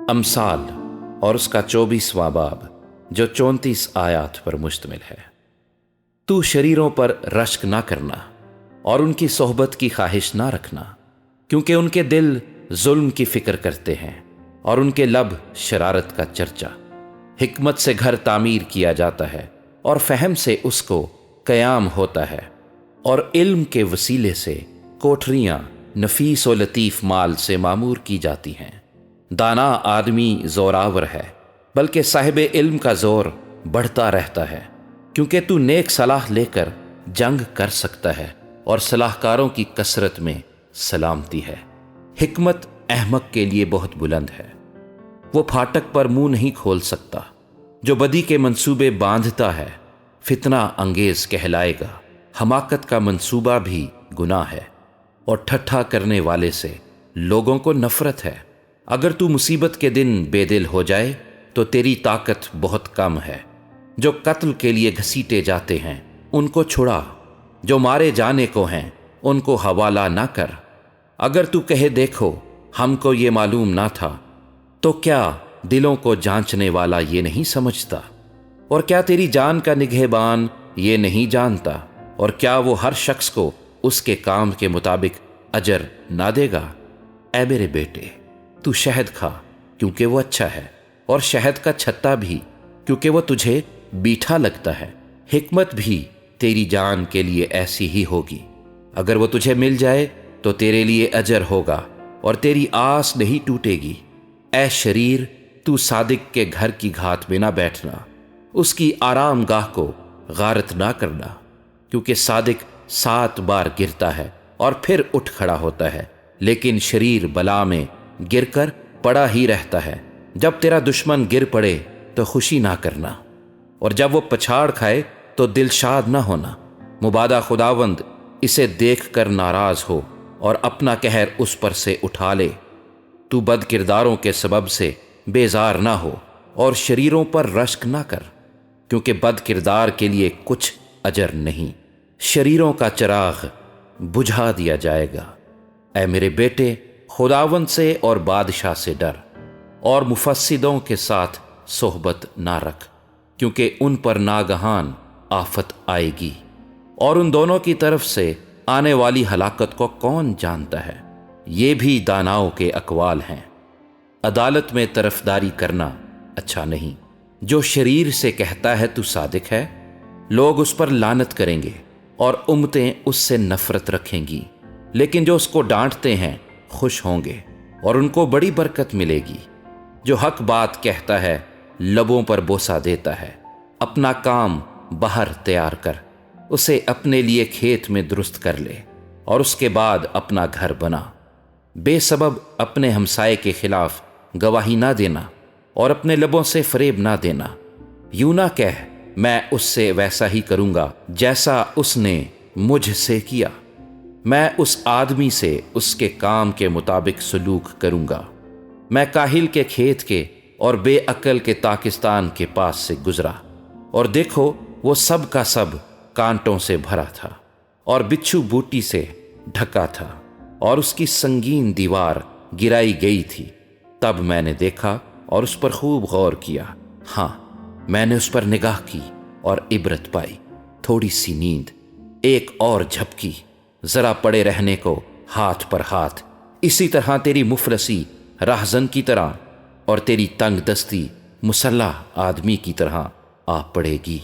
امثال اور اس کا 24واں باب جو 34 آیات پر مشتمل ہے۔ تو شریروں پر رشک نہ کرنا اور ان کی صحبت کی خواہش نہ رکھنا، کیونکہ ان کے دل ظلم کی فکر کرتے ہیں اور ان کے لب شرارت کا چرچا۔ حکمت سے گھر تعمیر کیا جاتا ہے اور فہم سے اس کو قیام ہوتا ہے، اور علم کے وسیلے سے کوٹھریاں نفیس و لطیف مال سے معمور کی جاتی ہیں۔ دانا آدمی زوراور ہے، بلکہ صاحب علم کا زور بڑھتا رہتا ہے، کیونکہ تو نیک صلاح لے کر جنگ کر سکتا ہے اور صلاحکاروں کی کثرت میں سلامتی ہے۔ حکمت احمق کے لیے بہت بلند ہے، وہ پھاٹک پر منہ نہیں کھول سکتا۔ جو بدی کے منصوبے باندھتا ہے فتنہ انگیز کہلائے گا۔ حماقت کا منصوبہ بھی گناہ ہے، اور ٹھٹھا کرنے والے سے لوگوں کو نفرت ہے۔ اگر تو مصیبت کے دن بے دل ہو جائے تو تیری طاقت بہت کم ہے۔ جو قتل کے لیے گھسیٹے جاتے ہیں ان کو چھڑا، جو مارے جانے کو ہیں ان کو حوالہ نہ کر۔ اگر تو کہے دیکھو ہم کو یہ معلوم نہ تھا، تو کیا دلوں کو جانچنے والا یہ نہیں سمجھتا؟ اور کیا تیری جان کا نگہبان یہ نہیں جانتا؟ اور کیا وہ ہر شخص کو اس کے کام کے مطابق اجر نہ دے گا؟ اے میرے بیٹے، تو شہد کھا کیونکہ وہ اچھا ہے، اور شہد کا چھتا بھی کیونکہ وہ تجھے بیٹھا لگتا ہے۔ حکمت بھی تیری جان کے لیے ایسی ہی ہوگی۔ اگر وہ تجھے مل جائے تو تیرے لیے اجر ہوگا اور تیری آس نہیں ٹوٹے گی۔ اے شریر، تو صادق کے گھر کی گھات میں نہ بیٹھنا، اس کی آرام گاہ کو غارت نہ کرنا، کیونکہ صادق 7 بار گرتا ہے اور پھر اٹھ کھڑا ہوتا ہے، لیکن شریر بلا میں گر کر پڑا ہی رہتا ہے۔ جب تیرا دشمن گر پڑے تو خوشی نہ کرنا، اور جب وہ پچھاڑ کھائے تو دل شاد نہ ہونا۔ مبادا خداوند اسے دیکھ کر ناراض ہو اور اپنا قہر اس پر سے اٹھا لے۔ تو بد کرداروں کے سبب سے بیزار نہ ہو اور شریروں پر رشک نہ کر، کیونکہ بد کردار کے لیے کچھ اجر نہیں۔ شریروں کا چراغ بجھا دیا جائے گا۔ اے میرے بیٹے، خداوند سے اور بادشاہ سے ڈر، اور مفسدوں کے ساتھ صحبت نہ رکھ، کیونکہ ان پر ناگہان آفت آئے گی، اور ان دونوں کی طرف سے آنے والی ہلاکت کو کون جانتا ہے؟ یہ بھی داناؤں کے اقوال ہیں۔ عدالت میں طرفداری کرنا اچھا نہیں۔ جو شریر سے کہتا ہے تو صادق ہے، لوگ اس پر لعنت کریں گے اور امتیں اس سے نفرت رکھیں گی، لیکن جو اس کو ڈانٹتے ہیں خوش ہوں گے اور ان کو بڑی برکت ملے گی۔ جو حق بات کہتا ہے لبوں پر بوسہ دیتا ہے۔ اپنا کام باہر تیار کر، اسے اپنے لیے کھیت میں درست کر لے، اور اس کے بعد اپنا گھر بنا۔ بے سبب اپنے ہمسائے کے خلاف گواہی نہ دینا، اور اپنے لبوں سے فریب نہ دینا۔ یوں نہ کہہ میں اس سے ویسا ہی کروں گا جیسا اس نے مجھ سے کیا۔ میں اس آدمی سے اس کے کام کے مطابق سلوک کروں گا۔ میں کاہل کے کھیت کے اور بے عقل کے پاکستان کے پاس سے گزرا، اور دیکھو وہ سب کا سب کانٹوں سے بھرا تھا اور بچھو بوٹی سے ڈھکا تھا، اور اس کی سنگین دیوار گرائی گئی تھی۔ تب میں نے دیکھا اور اس پر خوب غور کیا۔ ہاں، میں نے اس پر نگاہ کی اور عبرت پائی۔ تھوڑی سی نیند، ایک اور جھپکی، ذرا پڑے رہنے کو ہاتھ پر ہاتھ۔ اسی طرح تیری مفلسی راہزن کی طرح، اور تیری تنگ دستی مسلح آدمی کی طرح آ پڑے گی۔